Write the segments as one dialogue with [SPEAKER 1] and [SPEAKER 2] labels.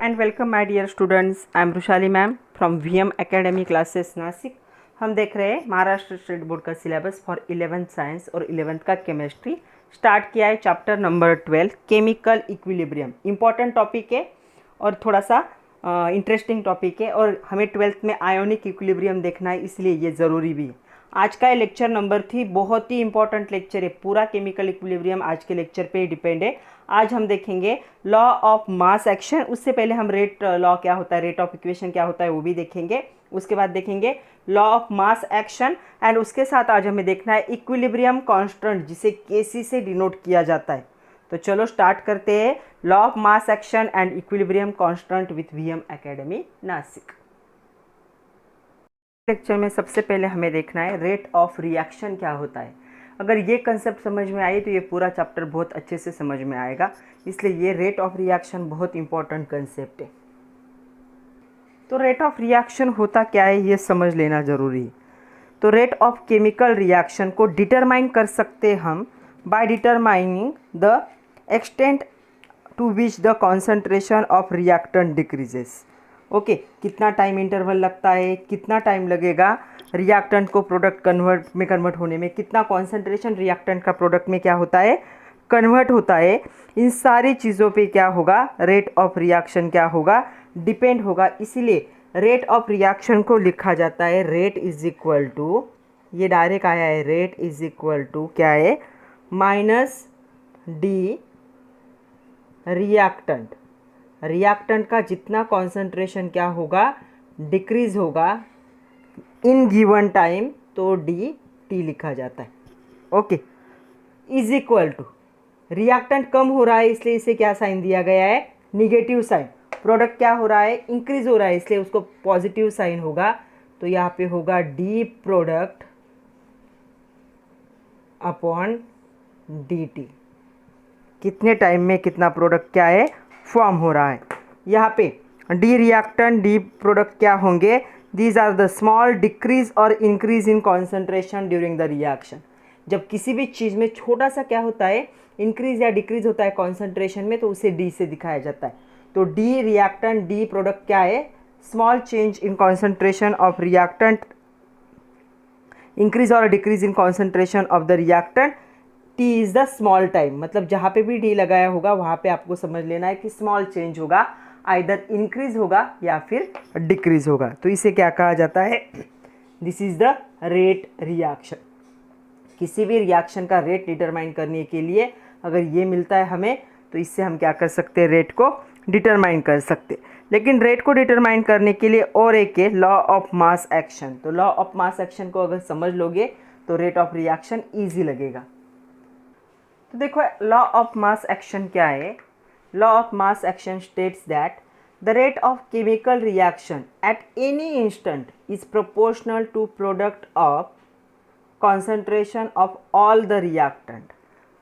[SPEAKER 1] and welcome my dear students. I am Rushali ma'am from VM academy classes Nashik. हम देख रहे हैं महाराष्ट्र स्टेट बोर्ड का सिलेबस फॉर 11th साइंस और 11th का केमिस्ट्री. स्टार्ट किया है chapter number 12 chemical equilibrium. Important topic है और थोड़ा सा इंटरेस्टिंग टॉपिक है और हमें 12th में आयोनिक इक्विलिब्रियम देखना है, इसलिए ये ज़रूरी भी है. आज का लेक्चर नंबर 3 बहुत ही इंपॉर्टेंट लेक्चर है. पूरा केमिकल इक्विलिब्रियम आज के लेक्चर पे डिपेंड है. आज हम देखेंगे लॉ ऑफ मास एक्शन. उससे पहले हम रेट लॉ क्या होता है, रेट ऑफ इक्वेशन क्या होता है वो भी देखेंगे. उसके बाद देखेंगे law of mass action and उसके साथ आज हमें देखना है इक्विलिब्रियम कांस्टेंट जिसे केसी से डिनोट किया जाता है. तो चलो स्टार्ट करते हैं law of mass action and equilibrium constant with VM academy Nashik. Lecture में सबसे पहले हमें देखना है रेट ऑफ रिएक्शन क्या होता है. अगर ये कंसेप्ट समझ में आई तो ये पूरा चैप्टर बहुत अच्छे से समझ में आएगा. इसलिए ये रेट ऑफ रिएक्शन बहुत इंपॉर्टेंट कंसेप्ट है. तो रेट ऑफ रिएक्शन होता क्या है ये समझ लेना ज़रूरी है. तो रेट ऑफ केमिकल रिएक्शन को डिटरमाइन कर सकते हम by determining the extent to which the concentration of reactant decreases. Okay, कितना टाइम इंटरवल लगता है, कितना टाइम लगेगा रिएक्टेंट को प्रोडक्ट कन्वर्ट होने में, कितना कॉन्सेंट्रेशन रिएक्टेंट का प्रोडक्ट में क्या होता है कन्वर्ट होता है. इन सारी चीज़ों पे क्या होगा रेट ऑफ रिएक्शन क्या होगा डिपेंड होगा. इसीलिए रेट ऑफ रिएक्शन को लिखा जाता है रेट इज इक्वल टू, ये डायरेक्ट आया है, रेट इज इक्वल टू क्या है माइनस डी रिएक्टेंट. रिएक्टेंट का जितना कॉन्सेंट्रेशन क्या होगा डिक्रीज होगा इन गिवन टाइम, तो डी टी लिखा जाता है. Okay, is equal to reactant कम हो रहा है इसलिए इसे क्या साइन दिया गया है निगेटिव साइन. प्रोडक्ट क्या हो रहा है इंक्रीज हो रहा है इसलिए उसको पॉजिटिव साइन होगा. तो यहाँ पे होगा D product upon D T. कितने टाइम में कितना प्रोडक्ट क्या है फॉर्म हो रहा है. यहाँ पे डी रिएक्टेंट डी प्रोडक्ट क्या होंगे, these are the small decrease और increase in concentration during the reaction. जब किसी भी चीज़ में छोटा सा क्या होता है इंक्रीज या डिक्रीज होता है कॉन्सेंट्रेशन में, तो उसे डी से दिखाया जाता है. तो डी रिएक्टेंट डी प्रोडक्ट क्या है small change in concentration of reactant, increase और decrease in concentration of the reactant. T is the small time, मतलब जहाँ पे भी डी लगाया होगा वहाँ पे आपको समझ लेना है कि स्मॉल चेंज होगा, आइदर इंक्रीज होगा या फिर डिक्रीज होगा. तो इसे क्या कहा जाता है, this is the rate reaction. किसी भी रिएक्शन का रेट डिटरमाइन करने के लिए अगर ये मिलता है हमें, तो इससे हम क्या कर सकते हैं रेट को डिटरमाइन कर सकते. लेकिन रेट को डिटरमाइन करने के लिए और एक है लॉ ऑफ मास एक्शन. तो लॉ ऑफ मास एक्शन को अगर समझ लोगे तो रेट ऑफ रिएक्शन ईजी लगेगा. तो देखो लॉ ऑफ मास एक्शन क्या है. Law of mass action states that the rate of chemical reaction at any instant is proportional to product of concentration of all the reactant.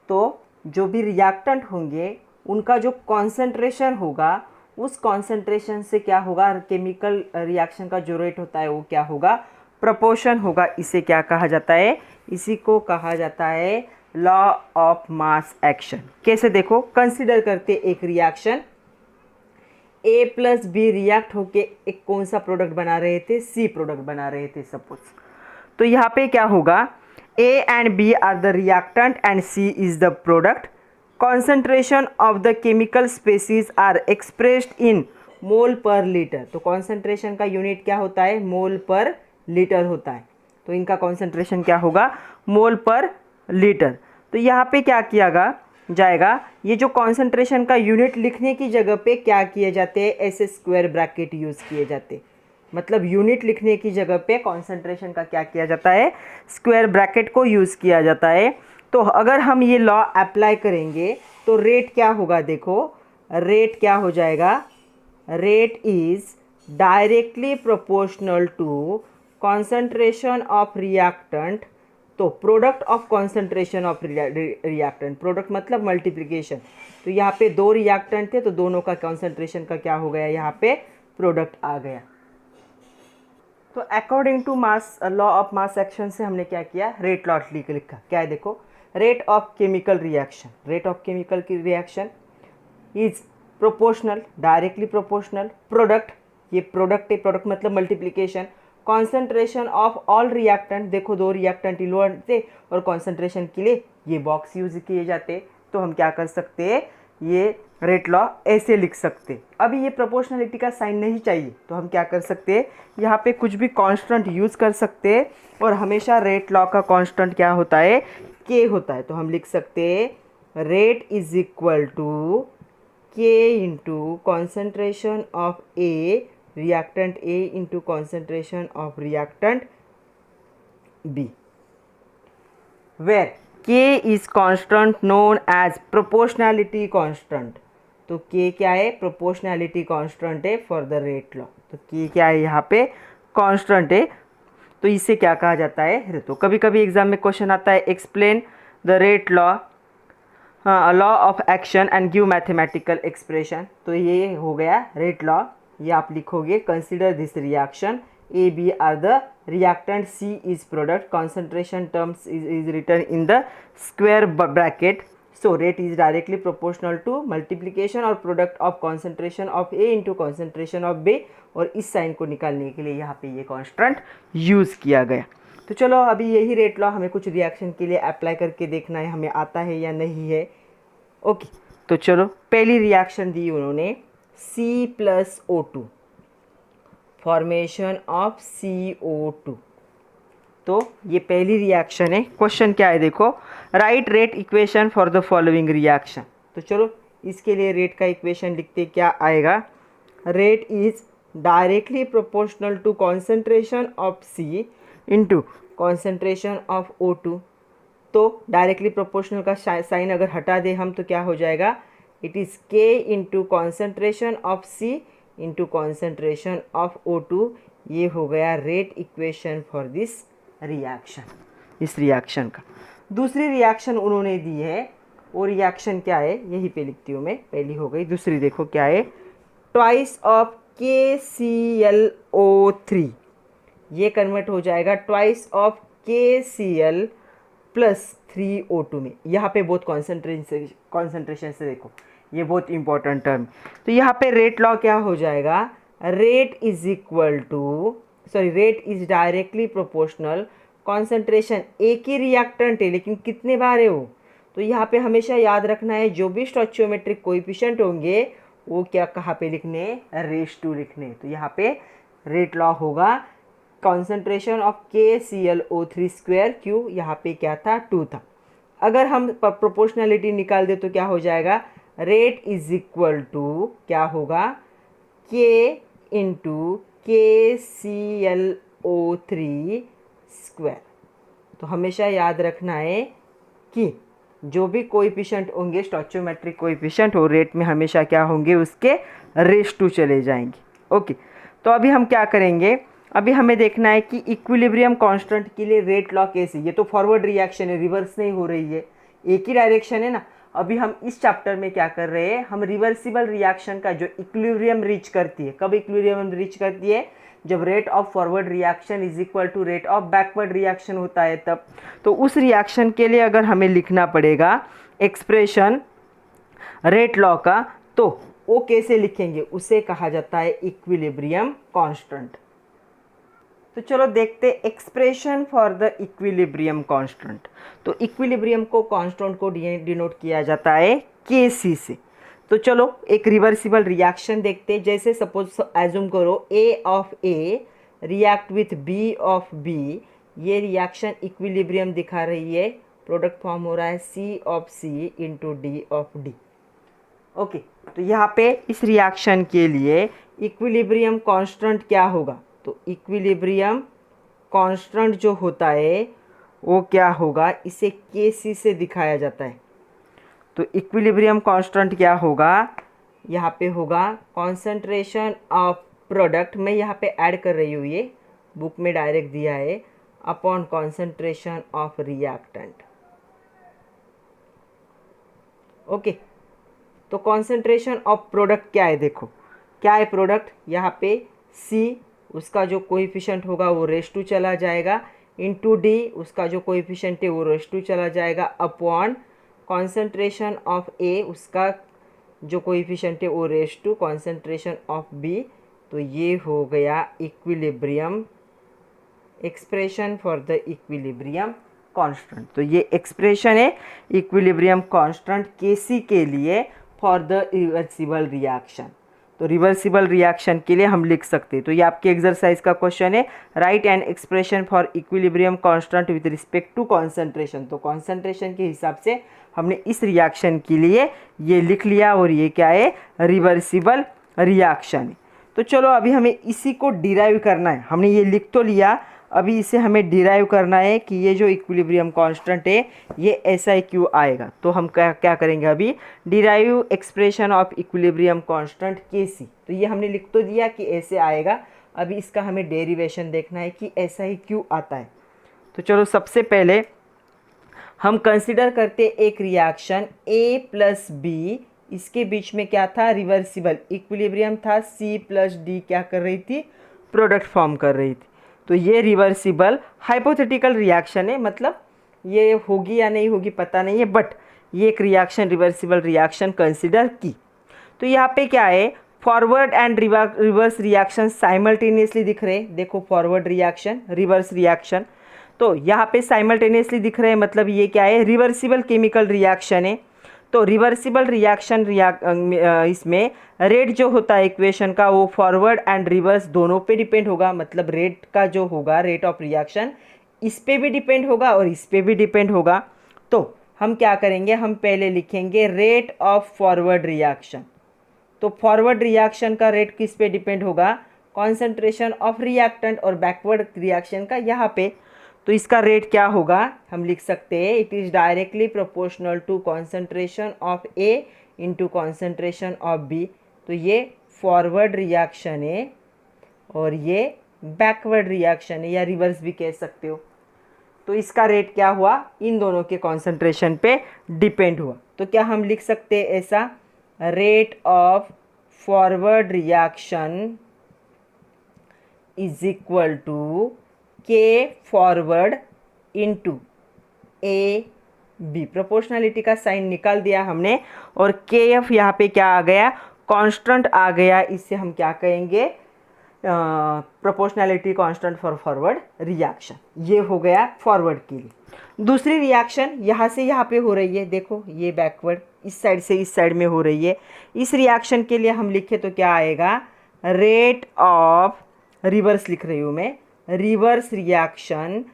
[SPEAKER 1] तो जो भी reactant होंगे उनका जो कॉन्सेंट्रेशन होगा उस कॉन्सेंट्रेशन से क्या होगा केमिकल रिएक्शन का जो रेट होता है वो क्या होगा प्रोपोर्शन होगा. इसे क्या कहा जाता है, इसी को कहा जाता है लॉ ऑफ मास एक्शन. कैसे देखो, कंसिडर करते एक रिएक्शन ए प्लस बी रिएक्ट होके एक कौन सा प्रोडक्ट बना रहे थे, सी प्रोडक्ट बना रहे थे सपोज. तो यहाँ पे क्या होगा A and B are the reactant and C is the product. Concentration of the chemical species are expressed in mole per litre. तो कॉन्सेंट्रेशन का यूनिट क्या होता है मोल पर लीटर होता है. तो इनका कॉन्सेंट्रेशन क्या होगा मोल पर लीटर. तो यहाँ पे क्या किया जाएगा, ये जो कॉन्सेंट्रेशन का यूनिट लिखने की जगह पे क्या किए जाते हैं ऐसे स्क्वायर ब्रैकेट यूज़ किए जाते. मतलब यूनिट लिखने की जगह पे कॉन्सेंट्रेशन का क्या किया जाता है स्क्वायर ब्रैकेट को यूज़ किया जाता है. तो अगर हम ये लॉ अप्लाई करेंगे तो रेट क्या होगा, देखो रेट क्या हो जाएगा, rate is directly proportional to concentration of reactant. तो product of concentration of reactant, product मतलब मल्टीप्लिकेशन. तो यहाँ पे दो रिएक्टेंट थे तो दोनों का कॉन्सेंट्रेशन का क्या हो गया यहाँ पे प्रोडक्ट आ गया. तो according to mass law of mass action से हमने क्या किया रेट लॉ लिखा. क्या है देखो rate of chemical reaction, rate of chemical की reaction is proportional, directly proportional, product, ये प्रोडक्ट है, प्रोडक्ट मतलब multiplication, concentration of all reactant, देखो दो रिएक्टेंट इन्वॉल्व थे और कॉन्सेंट्रेशन के लिए ये बॉक्स यूज किए जाते, तो हम क्या कर सकते हैं, ये रेट लॉ ऐसे लिख सकते। अभी ये प्रोपोर्शनलिटी का साइन नहीं चाहिए तो हम क्या कर सकते हैं, यहाँ पे कुछ भी कांस्टेंट यूज़ कर सकते हैं, और हमेशा रेट लॉ का कांस्टेंट क्या होता है, के होता है। तो हम लिख सकते हैं rate is equal to K into concentration of A reactant A into concentration of reactant B, where K is constant known as proportionality constant। तो K क्या है, proportionality constant है for the rate law। तो K क्या है यहाँ पे, constant है, तो इसे क्या कहा जाता है। तो कभी कभी एग्जाम में क्वेश्चन आता है explain the rate law, law of action and give mathematical expression. तो ये हो गया रेट लॉ, ये आप लिखोगे consider this reaction A, B are the reactant, C is product, concentration terms is written in the square bracket. So rate is directly proportional to multiplication और product of concentration of A into concentration of B, और इस sign को निकालने के लिए यहाँ पे ये कांस्टेंट यूज़ किया गया। तो चलो अभी यही रेट लॉ हमें कुछ रिएक्शन के लिए अप्लाई करके देखना है हमें आता है या नहीं है। ओके, तो चलो पहली रिएक्शन दी उन्होंने C+O2, फॉर्मेशन ऑफ CO2। तो ये पहली रिएक्शन है। क्वेश्चन क्या है देखो, right rate equation for the following reaction. तो चलो इसके लिए रेट का इक्वेशन लिखते, क्या आएगा, rate is directly proportional to concentration of C into concentration of O2। तो डायरेक्टली प्रोपोर्शनल का साइन अगर हटा दे हम तो क्या हो जाएगा, it is K into concentration of C into concentration of O2। ये हो गया rate equation for this reaction, इस रिएक्शन का। दूसरी रिएक्शन उन्होंने दी है, वो रिएक्शन क्या है यहीं पे लिखती हूँ मैं, पहली हो गई। दूसरी देखो क्या है, ट्वाइस ऑफ KClO3, ये कन्वर्ट हो जाएगा twice of KCl plus 3O2 में। यहाँ पे बहुत कॉन्सेंट्रेशन से देखो, ये बहुत इंपॉर्टेंट टर्म। तो यहाँ पे रेट लॉ क्या हो जाएगा, rate is equal to, sorry rate is directly proportional, concentration एक ही रिएक्टेंट है लेकिन कितने बार है वो, तो यहाँ पे हमेशा याद रखना है जो भी स्टोइचियोमेट्रिक कोएफिशिएंट होंगे वो क्या कहाँ पे लिखने, रेस टू लिखने। तो यहाँ पे रेट लॉ होगा कॉन्सेंट्रेशन ऑफ KClO3 स्क्वायर, क्यों यहाँ पे क्या था 2 था। अगर हम प्रोपोर्शनलिटी निकाल दे तो क्या हो जाएगा, रेट इज इक्वल टू क्या होगा, K इंटू KClO3 स्क्वायर। तो हमेशा याद रखना है कि जो भी कोएफिशिएंट होंगे स्टोइचियोमेट्रिक कोएफिशिएंट वो रेट में हमेशा क्या होंगे, उसके रेस टू चले जाएंगे। ओके, तो अभी हम क्या करेंगे, अभी हमें देखना है कि इक्विलिब्रियम कांस्टेंट के लिए रेट लॉ कैसे, ये तो फॉरवर्ड रिएक्शन है, रिवर्स नहीं हो रही है, एक ही डायरेक्शन है ना। अभी हम इस चैप्टर में क्या कर रहे हैं, हम रिवर्सिबल रिएक्शन का जो इक्विलिब्रियम रीच करती है, कब इक्विलिब्रियम रीच करती है, जब rate of forward reaction is equal to rate of backward reaction होता है तब। तो उस रिएक्शन के लिए अगर हमें लिखना पड़ेगा एक्सप्रेशन रेट लॉ का, तो वो कैसे लिखेंगे, उसे कहा जाता है इक्विलिब्रियम कांस्टेंट। तो चलो देखते expression for the equilibrium constant. तो इक्विलिब्रियम को कांस्टेंट को डिनोट किया जाता है Kc से। तो चलो एक रिवर्सिबल रिएक्शन देखते हैं, जैसे सपोज एज्यूम करो A of A react with B of B, ये रिएक्शन इक्विलिब्रियम दिखा रही है, प्रोडक्ट फॉर्म हो रहा है C of C into D of D। Okay, तो यहाँ पे इस रिएक्शन के लिए इक्विलिब्रियम कांस्टेंट क्या होगा, तो इक्विलिब्रियम कांस्टेंट जो होता है वो क्या होगा, इसे Kc से दिखाया जाता है। तो इक्विलिब्रियम कांस्टेंट क्या होगा, यहाँ पे होगा कॉन्सेंट्रेशन ऑफ प्रोडक्ट, मैं यहाँ पे ऐड कर रही हूँ, ये बुक में डायरेक्ट दिया है, upon concentration of reactant. Okay, तो कॉन्सेंट्रेशन ऑफ प्रोडक्ट क्या है, देखो क्या है प्रोडक्ट, यहाँ पे C उसका जो कोएफिशिएंट होगा वो रेस टू चला जाएगा, इंटू D उसका जो कोएफिशिएंट है वो रेस टू चला जाएगा, अपॉन कॉन्सेंट्रेशन ऑफ A उसका जो कोएफिशिएंट है वो raise to concentration of B, तो ये हो गया equilibrium expression for the equilibrium constant. तो ये एक्सप्रेशन है इक्विलिब्रियम कांस्टेंट Kc के लिए फॉर द रिवर्सिबल रिएक्शन। तो रिवर्सिबल रिएक्शन के लिए हम लिख सकते हैं, तो ये आपके एक्सरसाइज का क्वेश्चन है, write an expression for equilibrium constant with respect to concentration. तो कॉन्सेंट्रेशन के हिसाब से हमने इस रिएक्शन के लिए ये लिख लिया, और ये क्या है, रिवर्सिबल रिएक्शन है। तो चलो अभी हमें इसी को डिराइव करना है, हमने ये लिख तो लिया, अभी इसे हमें डिराइव करना है कि ये जो इक्विलिब्रियम कांस्टेंट है ये ऐसा ही क्यों आएगा। तो हम क्या करेंगे, अभी derive expression of equilibrium constant Kc, तो ये हमने लिख तो दिया कि ऐसे आएगा, अभी इसका हमें डेरिवेशन देखना है कि ऐसा ही क्यों आता है। तो चलो सबसे पहले हम कंसिडर करते एक रिएक्शन A प्लस बी, इसके बीच में क्या था, रिवर्सिबल इक्विलिब्रियम था, C प्लस डी क्या कर रही थी, प्रोडक्ट फॉर्म कर रही थी। तो ये रिवर्सिबल हाइपोथेटिकल रिएक्शन है, मतलब ये होगी या नहीं होगी पता नहीं है, बट ये एक रिएक्शन रिवर्सिबल रिएक्शन कंसिडर की। तो यहाँ पे क्या है, forward and reverse reaction simultaneously दिख रहे हैं। देखो फॉरवर्ड रिएक्शन, रिवर्स रिएक्शन, तो यहाँ पे साइमल्टेनियसली दिख रहे हैं, मतलब ये क्या है, रिवर्सिबल केमिकल रिएक्शन है। तो रिवर्सिबल रिएक्शन इसमें रेट जो होता है इक्वेशन का वो फॉरवर्ड एंड रिवर्स दोनों पे डिपेंड होगा, मतलब रेट का जो होगा, रेट ऑफ रिएक्शन इस पे भी डिपेंड होगा और इस पे भी डिपेंड होगा। तो हम क्या करेंगे, हम पहले लिखेंगे रेट ऑफ फॉरवर्ड रिएक्शन। तो फॉरवर्ड रिएक्शन का रेट किस पे डिपेंड होगा, कॉन्सेंट्रेशन ऑफ रिएक्टेंट, और बैकवर्ड रिएक्शन का यहाँ पे। तो इसका रेट क्या होगा, हम लिख सकते हैं it is directly proportional to concentration of A into concentration of B. तो ये फॉरवर्ड रिएक्शन है और ये बैकवर्ड रिएक्शन है, या रिवर्स भी कह सकते हो। तो इसका रेट क्या हुआ, इन दोनों के कॉन्सेंट्रेशन पे डिपेंड हुआ। तो क्या हम लिख सकते हैं ऐसा, rate of forward reaction is equal to K forward into A B. Proportionality का साइन निकाल दिया हमने, और के एफ यहाँ पे क्या आ गया, कांस्टेंट आ गया, इससे हम क्या कहेंगे, proportionality constant for forward reaction. ये हो गया फॉरवर्ड के लिए। दूसरी रिएक्शन यहाँ से यहाँ पे हो रही है, देखो ये बैकवर्ड इस साइड से इस साइड में हो रही है। इस रिएक्शन के लिए हम लिखे तो क्या आएगा, रेट ऑफ, रिवर्स लिख रही हूँ मैं, reverse reaction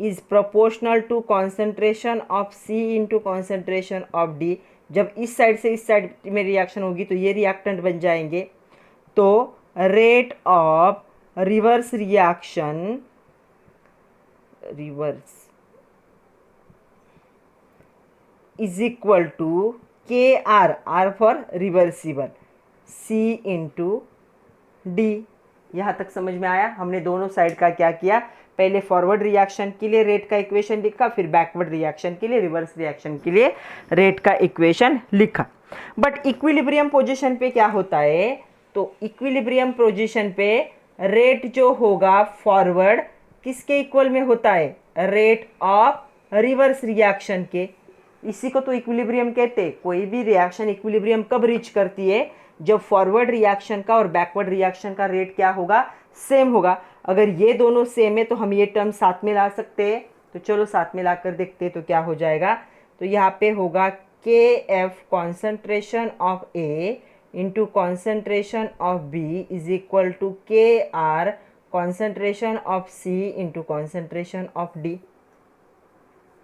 [SPEAKER 1] is proportional to concentration of C into concentration of D। जब इस साइड से इस साइड में रिएक्शन होगी तो ये रिएक्टेंट बन जाएंगे। तो rate of reverse reaction, reverse is equal to K R for reversible, C into D. यहाँ तक समझ में आया, हमने दोनों साइड का क्या किया, पहले फॉरवर्ड रिएक्शन के लिए रेट का इक्वेशन लिखा, फिर बैकवर्ड रिएक्शन के लिए, रिवर्स रिएक्शन के लिए रेट का इक्वेशन लिखा। बट इक्विलिब्रियम पोजीशन पे क्या होता है, तो इक्विलिब्रियम पोजीशन पे रेट जो होगा फॉरवर्ड किसके इक्वल में होता है, रेट ऑफ रिवर्स रिएक्शन के। इसी को तो इक्विलिब्रियम कहते हैं। कोई भी रिएक्शन इक्विलिब्रियम कब रीच करती है, जब फॉरवर्ड रिएक्शन का और बैकवर्ड रिएक्शन का रेट क्या होगा, सेम होगा। अगर ये दोनों सेम है तो हम ये टर्म साथ में ला सकते हैं। तो चलो साथ में लाकर देखते हैं तो क्या हो जाएगा। तो यहाँ पे होगा K F concentration of A into concentration of B is equal to K R concentration of C into concentration of D.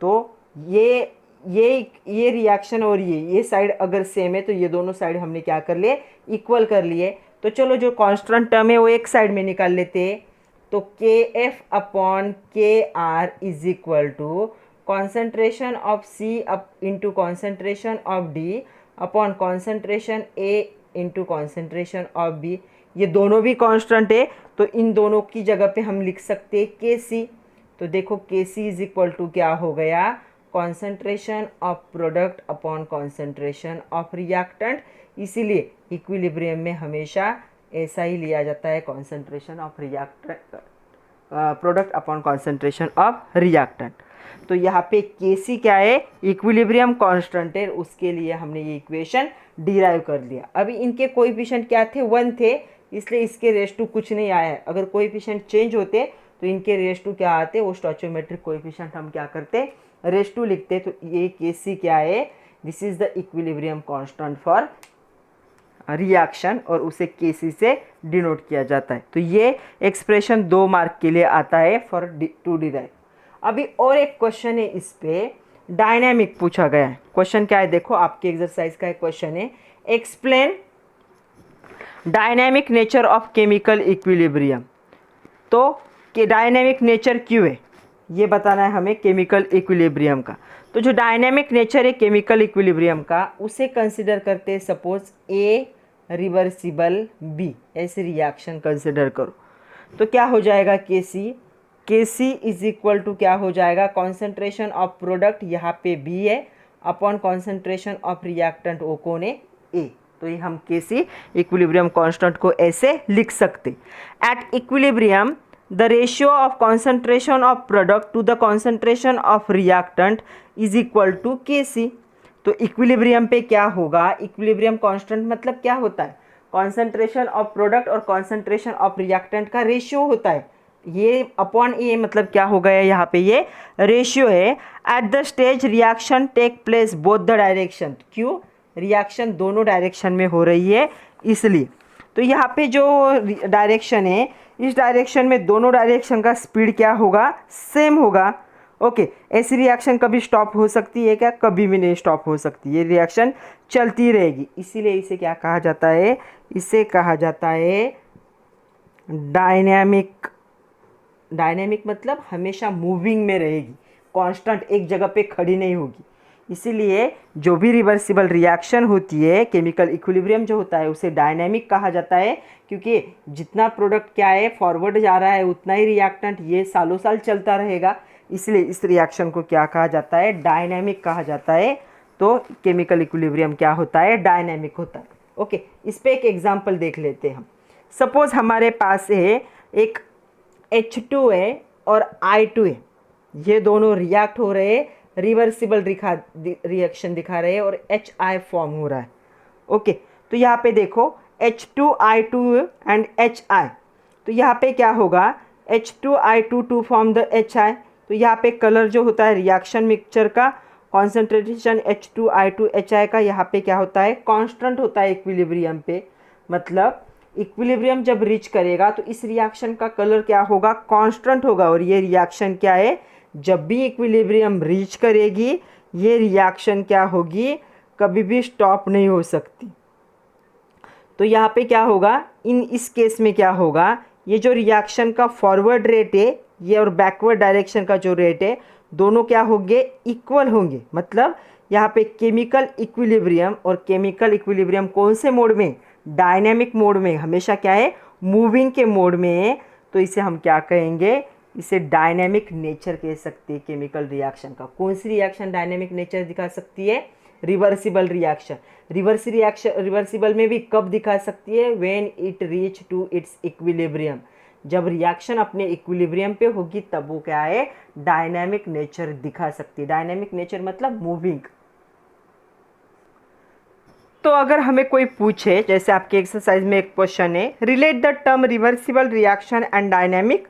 [SPEAKER 1] तो ये रिएक्शन और ये साइड अगर सेम है तो ये दोनों साइड हमने क्या कर लिए, इक्वल कर लिए। तो चलो जो कांस्टेंट टर्म है वो एक साइड में निकाल लेते हैं। तो K F upon K R is equal to concentration of C up into concentration of D upon concentration A into concentration of B. ये दोनों भी कांस्टेंट है तो इन दोनों की जगह पे हम लिख सकते हैं के सी। तो देखो K C is equal to क्या हो गया, concentration of product upon concentration of reactant. इसीलिए इक्विलिब्रियम में हमेशा ऐसा ही लिया जाता है, concentration of reactant product upon concentration of reactant. तो यहाँ पे Kc क्या है, इक्विलिब्रियम कांस्टेंट है, उसके लिए हमने ये इक्वेशन डिराइव कर लिया। अभी इनके कोएफिशिएंट क्या थे, 1 थे, इसलिए इसके रेस टू कुछ नहीं आया है। अगर कोएफिशिएंट चेंज होते तो इनके रेस टू क्या आते, वो स्टोइचोमेट्रिक कोएफिशिएंट हम क्या करते, रेस टू लिखते। तो ये Kc क्या है, this is the equilibrium constant for reaction, और उसे Kc से डिनोट किया जाता है। तो ये एक्सप्रेशन 2 मार्क के लिए आता है फॉर टू डिराइव। अभी और एक क्वेश्चन है, इस पे डायनामिक पूछा गया है। क्वेश्चन क्या है, देखो आपके एक्सरसाइज का एक क्वेश्चन है, explain dynamic nature of chemical equilibrium. तो कि डायनामिक नेचर क्यों है, ये बताना है हमें केमिकल इक्विलिब्रियम का। तो जो डायनामिक नेचर है केमिकल इक्विलिब्रियम का, उसे कंसिडर करते हैं सपोज ए रिवर्सिबल बी, ऐसे रिएक्शन कंसिडर करो। तो क्या हो जाएगा, Kc इज इक्वल टू क्या हो जाएगा, कॉन्सेंट्रेशन ऑफ प्रोडक्ट यहाँ पे बी है अपॉन कॉन्सेंट्रेशन ऑफ रिएक्टेंट ओ कौन है, ए। तो ये हम Kc इक्विलिब्रियम कांस्टेंट को ऐसे लिख सकते, at equilibrium the ratio of concentration of product to the concentration of reactant is equal to Kc। तो इक्विलिब्रियम पे क्या होगा, इक्विलिब्रियम कांस्टेंट मतलब क्या होता है, कॉन्सेंट्रेशन ऑफ प्रोडक्ट और कॉन्सेंट्रेशन ऑफ रिएक्टेंट का रेशियो होता है। ये अपॉन ए मतलब क्या हो गया, यहाँ पे ये रेशियो है। At the stage reaction take place both the direction, क्यों, रिएक्शन दोनों डायरेक्शन में हो रही है इसलिए। तो यहाँ पे जो डायरेक्शन है, इस डायरेक्शन में दोनों डायरेक्शन का स्पीड क्या होगा, सेम होगा। ओके, ऐसी रिएक्शन कभी स्टॉप हो सकती है क्या, कभी भी नहीं स्टॉप हो सकती, ये रिएक्शन चलती रहेगी। इसीलिए इसे क्या कहा जाता है, इसे कहा जाता है डायनामिक। डायनामिक मतलब हमेशा मूविंग में रहेगी, कांस्टेंट एक जगह पे खड़ी नहीं होगी। इसीलिए जो भी रिवर्सिबल रिएक्शन होती है, केमिकल इक्विलिब्रियम जो होता है, उसे डायनामिक कहा जाता है, क्योंकि जितना प्रोडक्ट क्या है फॉरवर्ड जा रहा है उतना ही रिएक्टेंट ये सालों साल चलता रहेगा। इसलिए इस रिएक्शन को क्या कहा जाता है, डायनामिक कहा जाता है। तो केमिकल इक्विलिब्रियम क्या होता है, डायनामिक होता है। ओके, इस पर एक एग्जाम्पल देख लेते हैं हम। सपोज हमारे पास है एक H2 है और I2 है, ये दोनों रिएक्ट हो रहे हैं, रिवर्सिबल रिएक्शन दिखा रहे हैं और HI फॉर्म हो रहा है। ओके, तो यहाँ पे देखो H2I2 एंड HI, तो यहाँ पे क्या होगा, H2I2 to form the HI। तो यहाँ पे कलर जो होता है रिएक्शन मिक्सचर का, कॉन्सेंट्रेशन H2I2 HI का यहाँ पे क्या होता है, कांस्टेंट होता है इक्विलिब्रियम पे। मतलब इक्विलिब्रियम जब रीच करेगा तो इस रिएक्शन का कलर क्या होगा, कांस्टेंट होगा। और ये रिएक्शन क्या है, जब भी इक्विलिब्रियम रीच करेगी ये रिएक्शन क्या होगी, कभी भी स्टॉप नहीं हो सकती। तो यहाँ पे क्या होगा, इस केस में क्या होगा, ये जो रिएक्शन का फॉरवर्ड रेट है ये और बैकवर्ड डायरेक्शन का जो रेट है, दोनों क्या होंगे, इक्वल होंगे। मतलब यहाँ पे केमिकल इक्विलिब्रियम और केमिकल इक्विलिब्रियम कौन से मोड में, डायनामिक मोड में, हमेशा क्या है, मूविंग के मोड में है। तो इसे हम क्या कहेंगे, इसे डायनामिक नेचर कह सकते हैं केमिकल रिएक्शन का। कौन सी रिएक्शन डायनामिक नेचर दिखा सकती है, रिवर्सिबल रिएक्शन। रिवर्सिबल में भी कब दिखा सकती है, when it reach to its equilibrium, जब रिएक्शन अपने इक्विलिब्रियम पे होगी तब वो क्या है, डायनामिक नेचर दिखा सकती है। डायनामिक नेचर मतलब मूविंग। तो अगर हमें कोई पूछे, जैसे आपके एक्सरसाइज में एक क्वेश्चन है, relate the term reversible reaction and dynamic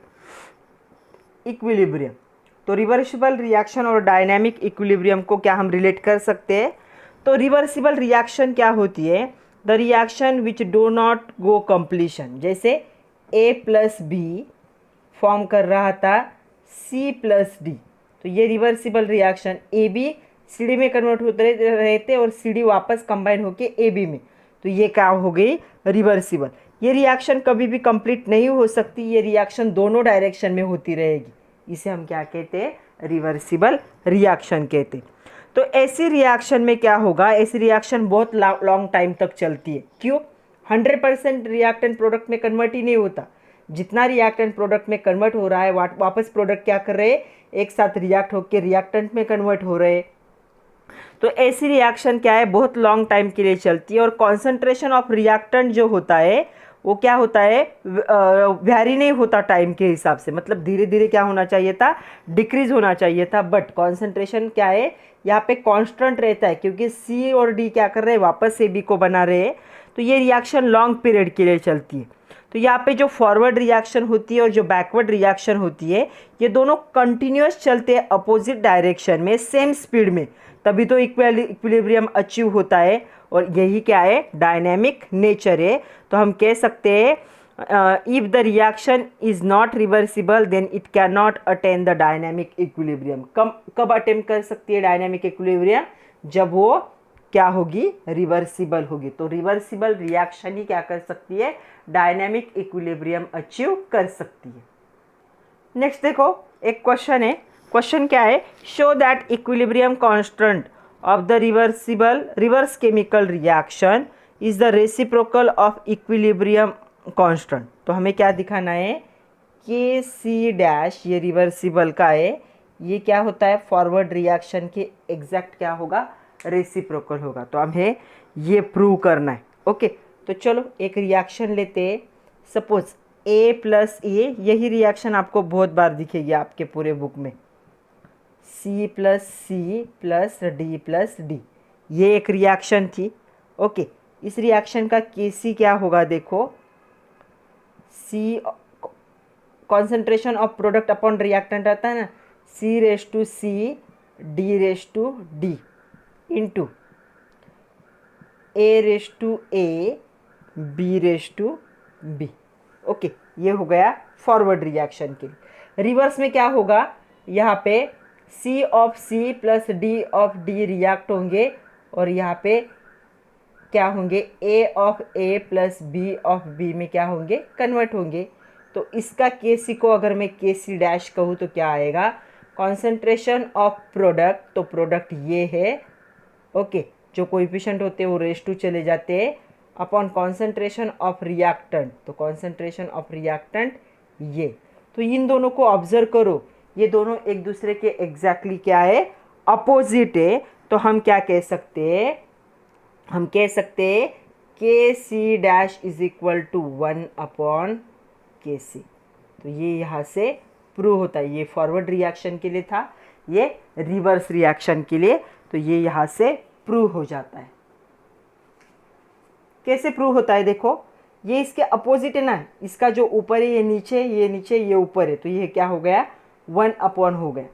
[SPEAKER 1] equilibrium. तो रिवर्सिबल रिएक्शन और डायनामिक इक्विलिब्रियम को क्या हम रिलेट कर सकते हैं। तो रिवर्सिबल रिएक्शन क्या होती है, the reaction which do not go completion. जैसे A प्लस बी फॉर्म कर रहा था C प्लस डी, तो ये reversible reaction, A B C D में कन्वर्ट होते रहे थे और सी डी वापस कंबाइन होके ए बी में, तो ये क्या हो गई, रिवर्सिबल। ये रिएक्शन कभी भी कंप्लीट नहीं हो सकती, ये रिएक्शन दोनों डायरेक्शन में होती रहेगी। इसे हम क्या कहते हैं, रिवर्सिबल रिएक्शन कहते हैं। तो ऐसी रिएक्शन में क्या होगा, ऐसी रिएक्शन बहुत लॉन्ग टाइम तक चलती है। क्यों, 100% रिएक्टेंट प्रोडक्ट में कन्वर्ट ही नहीं होता। जितना रिएक्टेंट प्रोडक्ट में कन्वर्ट हो रहा है वापस प्रोडक्ट क्या कर रहे हैं, एक साथ रिएक्ट होकर रिएक्टेंट में कन्वर्ट हो रहे हैं। तो ऐसी रिएक्शन क्या है, बहुत लॉन्ग टाइम के लिए चलती है। और कॉन्सेंट्रेशन ऑफ रिएक्टेंट जो होता है वो क्या होता है, वैरी नहीं होता टाइम के हिसाब से, मतलब धीरे धीरे क्या होना चाहिए था, डिक्रीज होना चाहिए था। बट कॉन्सेंट्रेशन क्या है यहाँ पे कांस्टेंट रहता है, क्योंकि सी और डी क्या कर रहे हैं, वापस से बी को बना रहे हैं। तो ये रिएक्शन लॉन्ग पीरियड के लिए चलती है। तो यहाँ पे जो फॉरवर्ड रिएक्शन होती है और जो बैकवर्ड रिएक्शन होती है, ये दोनों कंटिन्यूस चलते हैं अपोजिट डायरेक्शन में सेम स्पीड में, तभी तो इक्विलिब्रियम अचीव होता है। और यही क्या है, डायनेमिक नेचर है। तो हम कह सकते हैं if the reaction is not reversible then it can not attain the dynamic equilibrium. कब अटेम्प्ट कर सकती है डायनेमिक इक्विलिब्रियम, जब वो क्या होगी, रिवर्सिबल होगी। तो रिवर्सिबल रिएक्शन ही क्या कर सकती है, डायनेमिक इक्विलिब्रियम अचीव कर सकती है। नेक्स्ट देखो, एक क्वेश्चन है। क्वेश्चन क्या है, show that equilibrium constant of the reverse chemical reaction is the reciprocal of equilibrium constant. तो हमें क्या दिखाना है, के सी डैश ये रिवर्सिबल का है, ये क्या होता है, फॉरवर्ड रिएक्शन के एग्जैक्ट क्या होगा, रेसिप्रोकल होगा। तो हमें ये प्रूव करना है। ओके, तो चलो एक रिएक्शन लेते हैं। सपोज ए प्लस ए, यही रिएक्शन आपको बहुत बार दिखेगी आपके पूरे बुक में, C plus D plus D, ये एक रिएक्शन थी। ओके, इस रिएक्शन का केसी क्या होगा, देखो C concentration of product upon reactant आता है ना, C raise to C D raise to D into A raise to A B raise to B. Okay, ये हो गया फॉरवर्ड रिएक्शन के लिए। रिवर्स में क्या होगा, यहाँ पे C of C plus D of D react होंगे और यहाँ पे क्या होंगे, A of A plus B of B में क्या होंगे, कन्वर्ट होंगे। तो इसका के सी को अगर मैं के सी डैश कहूँ तो क्या आएगा, कॉन्सेंट्रेशन ऑफ प्रोडक्ट, तो प्रोडक्ट ये है। ओके, जो कोएफिशिएंट होते हैं वो रेस टू चले जाते हैं, अपॉन कॉन्सेंट्रेशन ऑफ रिएक्टेंट, तो कॉन्सेंट्रेशन ऑफ रिएक्टेंट ये। तो इन दोनों को ऑब्जर्व करो, ये दोनों एक दूसरे के एग्जैक्टली क्या है, अपोजिट है। तो हम क्या कह सकते हैं, हम कह सकते हैं K C dash is equal to 1 upon K C. तो ये यहाँ से प्रूव होता है, ये फॉरवर्ड रिएक्शन के लिए था, ये रिवर्स रिएक्शन के लिए, तो ये यहाँ से प्रूव हो जाता है। कैसे प्रूव होता है, देखो ये इसके अपोजिट है ना, इसका जो ऊपर है ये नीचे, ये नीचे ये ऊपर है, तो ये क्या हो गया, 1 अपॉन हो गया।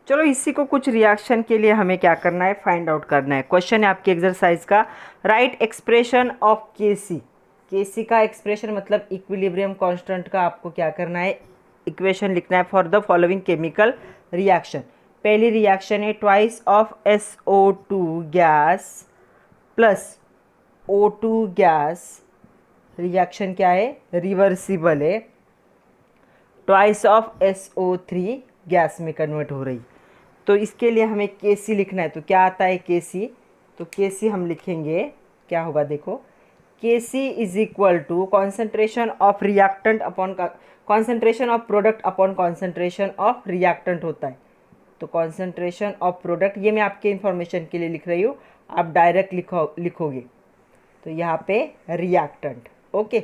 [SPEAKER 1] चलो इसी को कुछ रिएक्शन के लिए हमें क्या करना है, फाइंड आउट करना है। क्वेश्चन है आपकी एक्सरसाइज का, राइट एक्सप्रेशन ऑफ के सी। के सी का एक्सप्रेशन मतलब इक्विलिब्रियम कांस्टेंट का आपको क्या करना है, इक्वेशन लिखना है for the following chemical reaction. पहली रिएक्शन है twice of SO2 gas plus O2 gas, reaction क्या है, रिवर्सिबल है, ट्वाइस ऑफ SO3 गैस में कन्वर्ट हो रही। तो इसके लिए हमें Kc लिखना है। तो क्या आता है Kc, तो Kc हम लिखेंगे, क्या होगा देखो, Kc is equal to concentration of reactant upon concentration of product upon concentration of reactant होता है। तो कॉन्सेंट्रेशन ऑफ प्रोडक्ट, ये मैं आपके इंफॉर्मेशन के लिए लिख रही हूँ, आप डायरेक्ट लिखोगे। तो यहाँ पे रिएक्टेंट। ओके,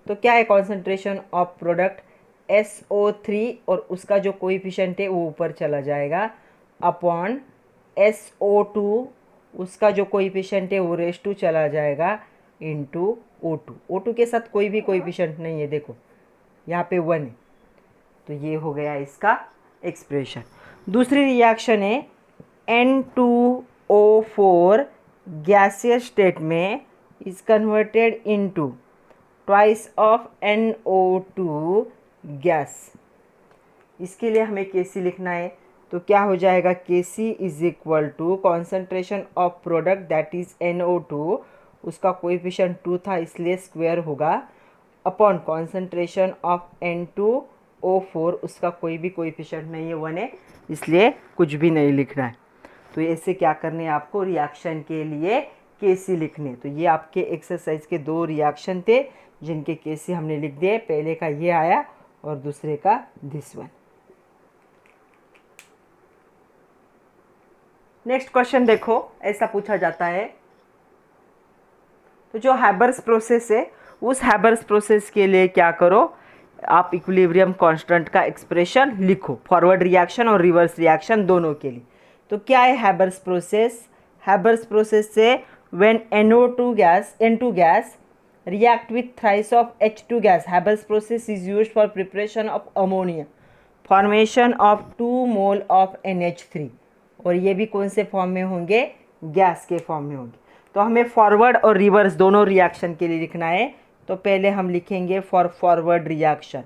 [SPEAKER 1] तो क्या है कॉन्सेंट्रेशन ऑफ प्रोडक्ट, SO3 और उसका जो कोएफिशिएंट है वो ऊपर चला जाएगा, अपॉन SO2 उसका जो कोएफिशिएंट है वो रेस टू चला जाएगा, इंटू O2। O2 के साथ कोई भी कोएफिशिएंट नहीं है, देखो यहाँ पे 1 है। तो ये हो गया इसका एक्सप्रेशन। दूसरी रिएक्शन है N2O4 गैसियस स्टेट में is converted into twice of NO2 gas. इसके लिए हमें Kc लिखना है। तो क्या हो जाएगा, Kc is equal to concentration of product that is NO2, उसका कोएफिशिएंट 2 था इसलिए स्क्वायर होगा, अपॉन कॉन्सेंट्रेशन ऑफ N2O4 उसका कोई भी कोएफिशिएंट नहीं है, 1 है, इसलिए कुछ भी नहीं लिखना है। तो ऐसे क्या करने हैं आपको, रिएक्शन के लिए Kc लिखने। तो ये आपके एक्सरसाइज के 2 रिएक्शन थे जिनके Kc हमने लिख दिए। पहले का ये आया और दूसरे का दिस वन। नेक्स्ट क्वेश्चन देखो, ऐसा पूछा जाता है, तो जो हैबर्स प्रोसेस है, उस हैबर्स प्रोसेस के लिए क्या करो, आप इक्विलिब्रियम कांस्टेंट का एक्सप्रेशन लिखो, फॉरवर्ड रिएक्शन और रिवर्स रिएक्शन दोनों के लिए। तो क्या है हैबर्स प्रोसेस? हैबर्स प्रोसेस से when N2 gas react with thrice of H2 gas, Haber's process is used for preparation of ammonia, formation of 2 mole of NH3। और ये भी कौन से फॉर्म में होंगे? गैस के फॉर्म में होंगे। तो हमें फॉरवर्ड और रिवर्स दोनों रिएक्शन के लिए लिखना है। तो पहले हम लिखेंगे फॉर फॉरवर्ड रिएक्शन।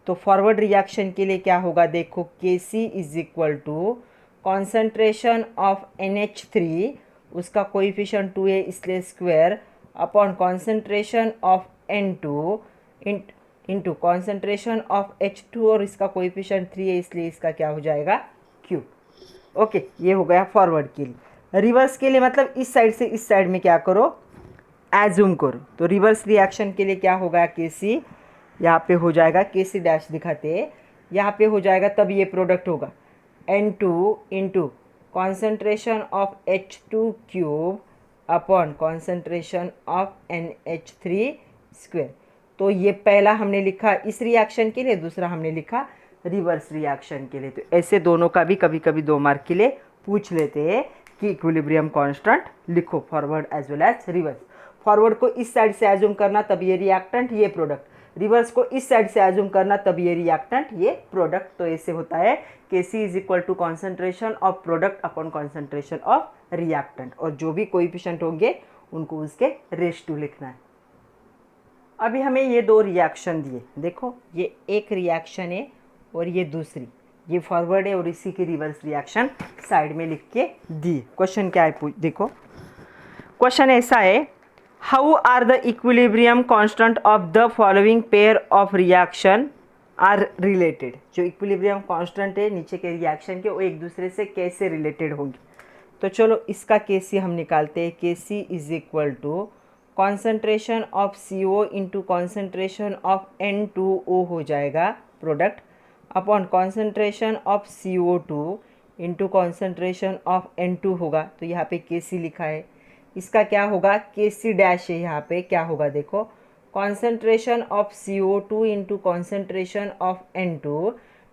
[SPEAKER 1] तो फॉरवर्ड रिएक्शन के लिए क्या होगा, देखो Kc is equal to concentration of NH3, उसका कोइफिशिएंट 2 है इसलिए square, upon concentration of N2 into concentration of H2 और इसका कोइफिशिएंट 3 है इसलिए इसका क्या हो जाएगा, Q। ओके, ये हो गया फॉरवर्ड के लिए। रिवर्स के लिए मतलब इस साइड से इस साइड में क्या करो, एज्यूम करो। तो रिवर्स रिएक्शन के लिए क्या होगा, Kc यहाँ पे हो जाएगा, Kc डैश दिखाते यहाँ पे हो जाएगा, तब ये प्रोडक्ट होगा N2 into concentration of H2 cube upon concentration of NH3 square. तो ये पहला हमने लिखा इस रिएक्शन के लिए, दूसरा हमने लिखा रिवर्स रिएक्शन के लिए। तो ऐसे दोनों का भी कभी कभी 2 मार्क के लिए पूछ लेते हैं कि इक्विलिब्रियम कांस्टेंट लिखो, forward as well as reverse. Forward को इस साइड से एज्यूम करना तब ये रिएक्टेंट ये प्रोडक्ट, रिवर्स को इस साइड से एज्यूम करना तब ये रिएक्टेंट ये प्रोडक्ट। तो ऐसे होता है Kc is equal to concentration of product upon concentration of reactant, और जो भी कोएफिशिएंट होंगे उनको उसके रेश टू लिखना है। अभी हमें ये 2 रिएक्शन दिए, देखो ये एक रिएक्शन है और ये दूसरी, ये फॉरवर्ड है और इसी की रिवर्स रिएक्शन साइड में लिख के दिए। क्वेश्चन क्या है देखो, क्वेश्चन ऐसा है, how are the equilibrium constant of the following pair of reaction are related. जो इक्विलिब्रियम कांस्टेंट है नीचे के रिएक्शन के, वो एक दूसरे से कैसे रिलेटेड होंगे। तो चलो इसका Kc हम निकालते हैं। Kc is equal to concentration of CO into concentration of N2O हो जाएगा product, upon concentration of CO2 into concentration of N2 होगा। तो यहाँ पे Kc लिखा है, इसका क्या होगा, Kc डैश है, यहाँ पे क्या होगा देखो, concentration of CO2 into concentration of N2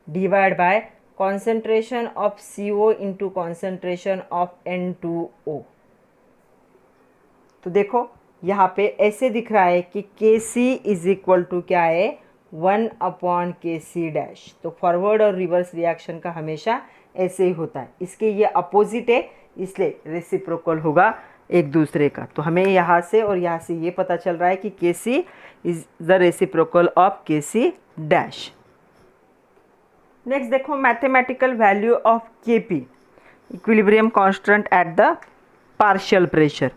[SPEAKER 1] divide by concentration of CO into concentration of N2O। तो देखो यहाँ पे ऐसे दिख रहा है कि Kc इज इक्वल टू क्या है, 1 अपॉन Kc डैश। तो फॉरवर्ड और रिवर्स रिएक्शन का हमेशा ऐसे ही होता है, इसके ये अपोजिट है इसलिए रेसिप्रोकल होगा एक दूसरे का। तो हमें यहाँ से और यहाँ से ये पता चल रहा है कि Kc is the reciprocal of Kc dash. Next देखो, mathematical value of Kp equilibrium constant at the partial pressure.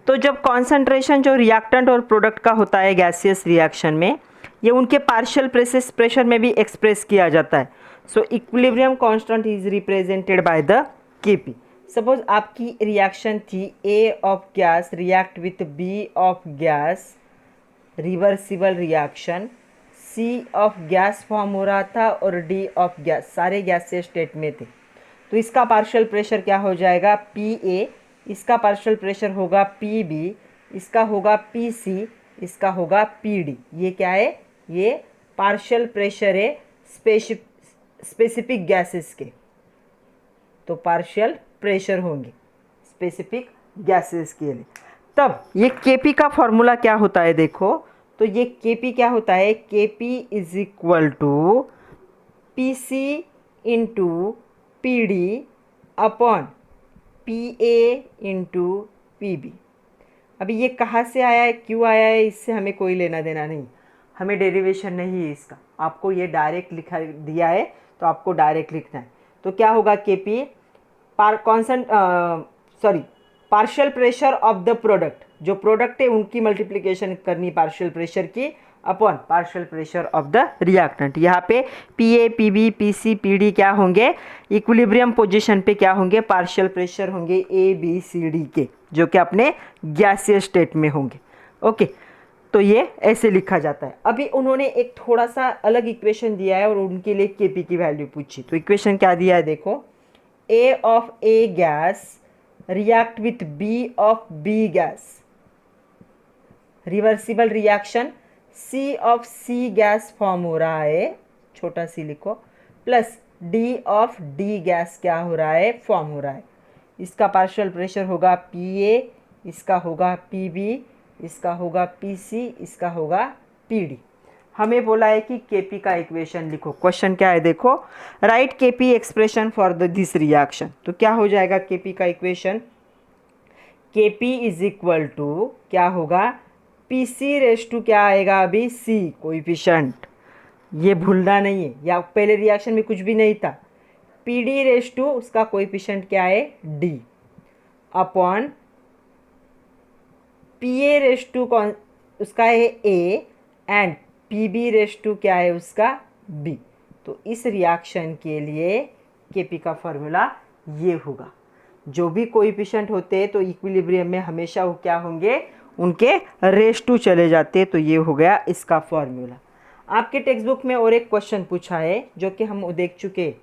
[SPEAKER 1] तो जब कॉन्सेंट्रेशन जो रिएक्टेंट और प्रोडक्ट का होता है गैसियस रिएक्शन में, ये उनके पार्शियल प्रेशर में भी एक्सप्रेस किया जाता है। सो equilibrium constant is represented by the Kp। Suppose आपकी रिएक्शन थी A of gas react with B of gas, reversible reaction, C of gas form हो रहा था और D ऑफ गैस, सारे गैसियस स्टेट में थे। तो इसका पार्शियल प्रेशर क्या हो जाएगा, Pa, इसका पार्शियल प्रेशर होगा Pb, इसका होगा Pc, इसका होगा Pd। ये क्या है, ये पार्शियल प्रेशर है स्पेसिफिक गैसेस के। तो पार्शियल प्रेशर होंगे स्पेसिफिक गैसेस के लिए। तब ये Kp का फॉर्मूला क्या होता है देखो, तो ये Kp क्या होता है, Kp is equal to Pc into Pd upon Pa into Pb। अभी ये कहाँ से आया है, क्यों आया है, इससे हमें कोई लेना देना नहीं, हमें डेरिवेशन नहीं है इसका, आपको ये डायरेक्ट लिखा दिया है तो आपको डायरेक्ट लिखना है। तो क्या होगा, Kp partial pressure of the product, जो प्रोडक्ट है उनकी मल्टीप्लिकेशन करनी पार्शियल प्रेशर की upon partial pressure of the reactant. यहाँ पे Pa, Pb, Pc, Pd क्या होंगे, इक्विलिब्रियम पोजीशन पे क्या होंगे, पार्शियल प्रेशर होंगे A, B, C, D के, जो कि अपने गैसियस स्टेट में होंगे। ओके, तो ये ऐसे लिखा जाता है। अभी उन्होंने एक थोड़ा सा अलग इक्वेशन दिया है और उनके लिए Kp की वैल्यू पूछी। तो इक्वेशन क्या दिया है देखो, A of A gas react with B of B gas, reversible reaction C gas form हो रहा है, छोटा सी लिखो, प्लस D गैस क्या हो रहा है, फॉर्म हो रहा है। इसका पार्शियल प्रेशर होगा PA, इसका होगा PB, इसका होगा PC, इसका होगा PD। हमें बोला है कि Kp का इक्वेशन लिखो। क्वेश्चन क्या है देखो, write Kp expression for this reaction. तो क्या हो जाएगा Kp का equation, Kp is equal to क्या होगा, Pc रेस टू क्या आएगा अभी, C कोइफिशिएंट, ये भूलना नहीं है, या पहले रिएक्शन में कुछ भी नहीं था। Pd रेस टू उसका कोइफिशिएंट क्या है, D, upon Pa raise to उसका है A, and Pb raise to क्या है उसका B। तो इस रिएक्शन के लिए Kp का फॉर्मूला ये होगा। जो भी कोएफिशिएंट होते हैं तो इक्विलिब्रियम में हमेशा वो क्या होंगे, उनके रेस टू चले जाते हैं। तो ये हो गया इसका फॉर्मूला। आपके टेक्स्ट बुक में और एक क्वेश्चन पूछा है जो कि हम देख चुके,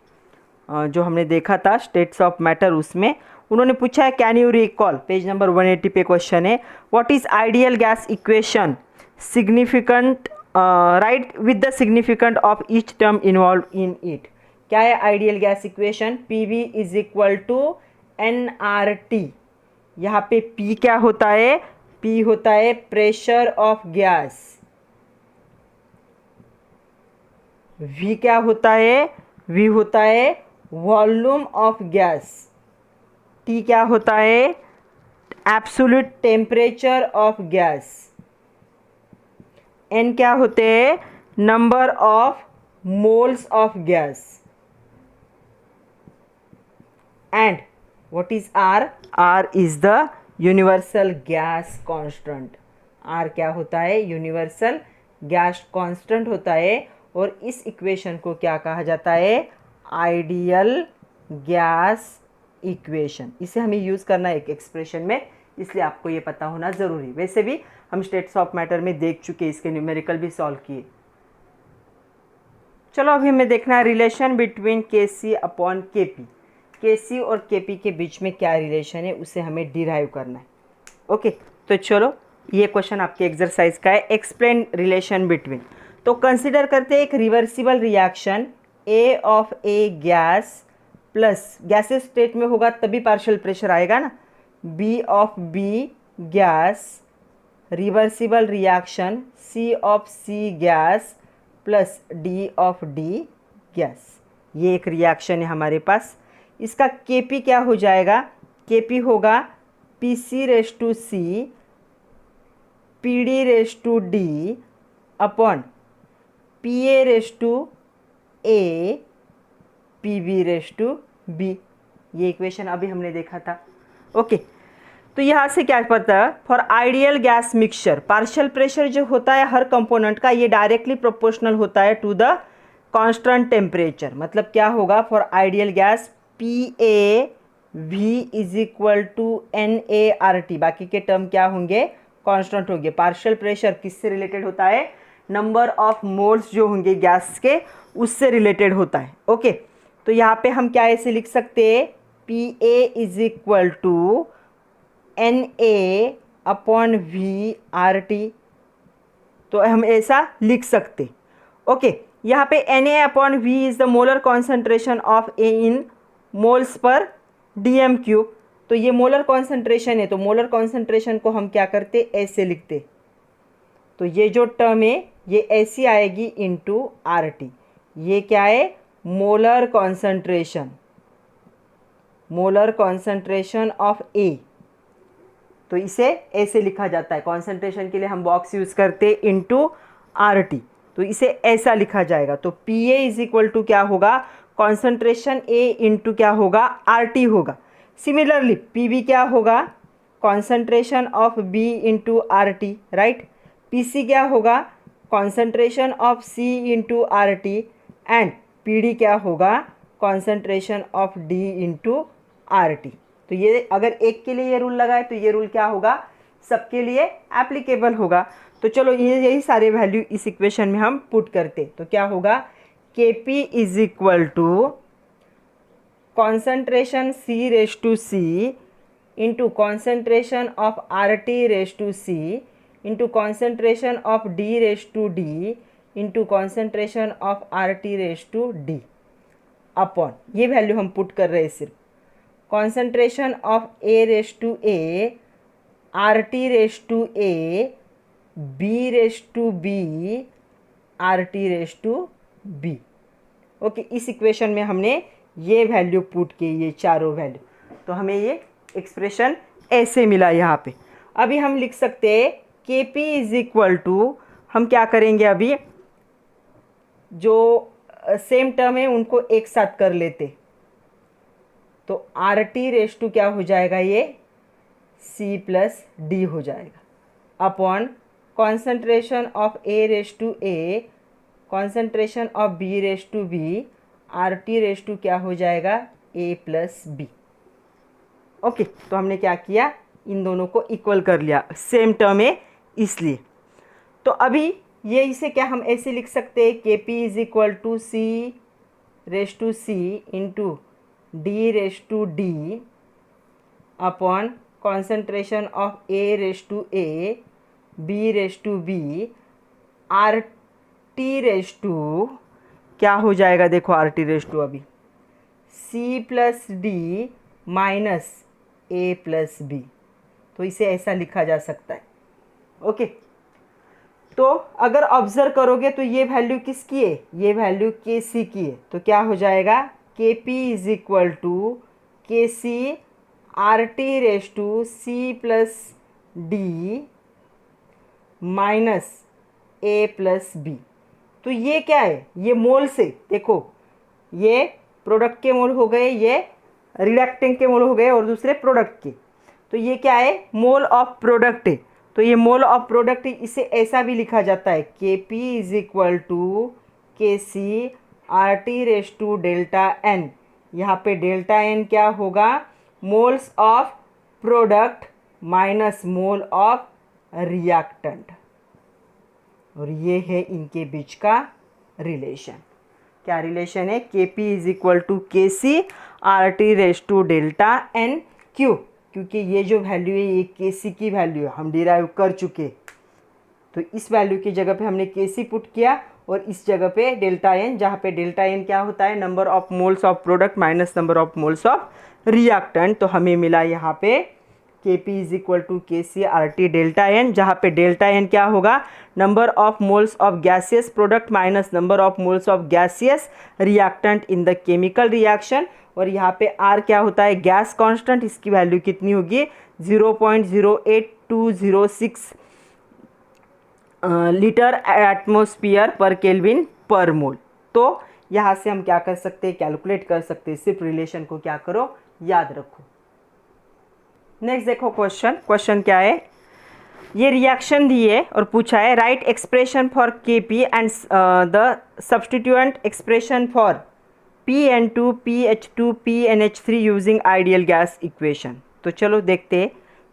[SPEAKER 1] जो हमने देखा था स्टेट्स ऑफ मैटर, उसमें उन्होंने पूछा है, can you recall, page number 180 पे क्वेश्चन है, what is ideal gas equation significant, write with the significant of each term involve in it. क्या है ideal gas equation, PV is equal to nRT। यहाँ पे P क्या होता है, P होता है प्रेशर ऑफ गैस, V क्या होता है, V होता है वॉल्यूम ऑफ गैस, T क्या होता है absolute temperature of gas, N क्या होते हैं number of moles of gas, and what is R? R is the universal gas constant। R क्या होता है, यूनिवर्सल गैस कांस्टेंट होता है। और इस इक्वेशन को क्या कहा जाता है, आइडियल गैस इक्वेशन। इसे हमें यूज़ करना है एक एक्सप्रेशन में, इसलिए आपको ये पता होना ज़रूरी। वैसे भी हम स्टेट्स ऑफ मैटर में देख चुके, इसके न्यूमेरिकल भी सॉल्व किए। चलो अभी हमें देखना है relation between Kc upon Kp। Kc और Kp के बीच में क्या रिलेशन है उसे हमें डिराइव करना है। ओके, तो चलो ये क्वेश्चन आपके एक्सरसाइज का है, एक्सप्लेन रिलेशन बिटवीन। तो कंसिडर करते हैं एक reversible reaction A of A gas plus, gases state में होगा तभी पार्शियल प्रेशर आएगा ना, B of B gas, reversible reaction C of C gas plus D of D gas. ये एक रिएक्शन है हमारे पास। इसका Kp क्या हो जाएगा, Kp होगा Pc raise to C, Pd raise to D upon Pa raise to A, Pb raise to B। ये इक्वेशन अभी हमने देखा था। ओके, तो यहाँ से क्या पता, for ideal gas mixture partial pressure जो होता है हर कंपोनेंट का, ये डायरेक्टली प्रोपोर्शनल होता है टू द कांस्टेंट टेम्परेचर। मतलब क्या होगा, for ideal gas PAV is equal to NART, बाकी के टर्म क्या होंगे, कांस्टेंट होंगे। पार्शियल प्रेशर किससे रिलेटेड होता है, नंबर ऑफ मोल्स जो होंगे गैस के उससे रिलेटेड होता है। ओके, तो यहाँ पे हम क्या ऐसे लिख सकते हैं, PA is equal to NA upon VRT। तो हम ऐसा लिख सकते। ओके, यहाँ पे Na upon V is the molar concentration of A in moles per dm cube. तो ये मोलर कॉन्सेंट्रेशन है, तो मोलर कॉन्सेंट्रेशन को हम क्या करते, ऐसे लिखते। तो ये जो टर्म है ये ऐसी आएगी इनटू RT। ये क्या है, molar concentration, molar concentration of A। तो इसे ऐसे लिखा जाता है, कॉन्सेंट्रेशन के लिए हम बॉक्स यूज़ करते इनटू RT। तो इसे ऐसा लिखा जाएगा। तो PA इज इक्वल टू क्या होगा, कॉन्सेंट्रेशन A इंटू क्या होगा, RT होगा। सिमिलरली PB क्या होगा, concentration of B into RT, right. PC क्या होगा, concentration of C into RT, and PD क्या होगा, concentration of D into RT। तो ये अगर एक के लिए ये रूल लगाए तो ये रूल क्या होगा, सबके लिए एप्लीकेबल होगा। तो चलो यही सारे वैल्यू इस इक्वेशन में हम पुट करते। तो क्या होगा, Kp is equal to concentration C raise to C into concentration of RT raise to C into concentration of D raise to D into concentration of R T raise to D upon, ये value हम put कर रहे हैं सिर्फ, concentration of A raise to A R T raise to A B raise to B R T raise to B. Okay, इस equation में हमने ये वैल्यू पुट की, ये चारों वैल्यू, तो हमें ये एक्सप्रेशन ऐसे मिला यहाँ पे। अभी हम लिख सकते हैं K P is equal to, हम क्या करेंगे अभी, जो सेम टर्म है उनको एक साथ कर लेते, तो आर टी रेस टू क्या हो जाएगा, ये सी प्लस डी हो जाएगा upon concentration of A raise to A concentration of B raise to B R T raise to क्या हो जाएगा, ए प्लस बी। ओके, तो हमने क्या किया, इन दोनों को इक्वल कर लिया, सेम टर्म है इसलिए। तो अभी ये इसे क्या हम ऐसे लिख सकते हैं, K P is equal to C raise to C into D raise to D upon concentration of A raise to A B raise to B R T raise to क्या हो जाएगा, देखो आर टी रेस टू अभी C plus D minus A plus B, तो इसे ऐसा लिखा जा सकता है। ओके, तो अगर ऑब्जर्व करोगे तो ये वैल्यू किसकी है, ये वैल्यू के सी की है, तो क्या हो जाएगा, K P is equal to K C R T raise to C plus D minus A plus B. तो ये क्या है, ये मोल से, देखो ये प्रोडक्ट के मोल हो गए, ये रिडक्टेंट के मोल हो गए और दूसरे प्रोडक्ट के, तो ये क्या है, मोल ऑफ प्रोडक्ट है, तो ये मोल ऑफ प्रोडक्ट, इसे ऐसा भी लिखा जाता है, के P is equal to K C R T raise to delta N. यहाँ पे डेल्टा एन क्या होगा, moles of product minus mole of reactant, और ये है इनके बीच का रिलेशन। क्या रिलेशन है, के P is equal to K C R T raise to delta N, क्यों, क्योंकि ये जो वैल्यू है ये के सी की वैल्यू है, हम डिराइव कर चुके, तो इस वैल्यू की जगह पे हमने के सी पुट किया और इस जगह पे डेल्टा एन, जहाँ पे डेल्टा एन क्या होता है, number of moles of product minus number of moles of reactant, तो हमें मिला यहाँ पे के P is equal to K C R T delta N, जहाँ पे डेल्टा एन क्या होगा, number of moles of gaseous product minus number of moles of gaseous reactant in the chemical reaction, और यहाँ पे आर क्या होता है, गैस कांस्टेंट, इसकी वैल्यू कितनी होगी, 0.08206 लीटर एटमोस्फियर पर केल्विन पर मोल। तो यहाँ से हम क्या कर सकते हैं, कैलकुलेट कर सकते हैं, सिर्फ रिलेशन को क्या करो, याद रखो। नेक्स्ट देखो क्वेश्चन क्या है, ये रिएक्शन दी है और पूछा है राइट एक्सप्रेशन फॉर के P and the substituent expression for PN2 PH2 PNH3 using ideal gas equation. तो चलो देखते हैं,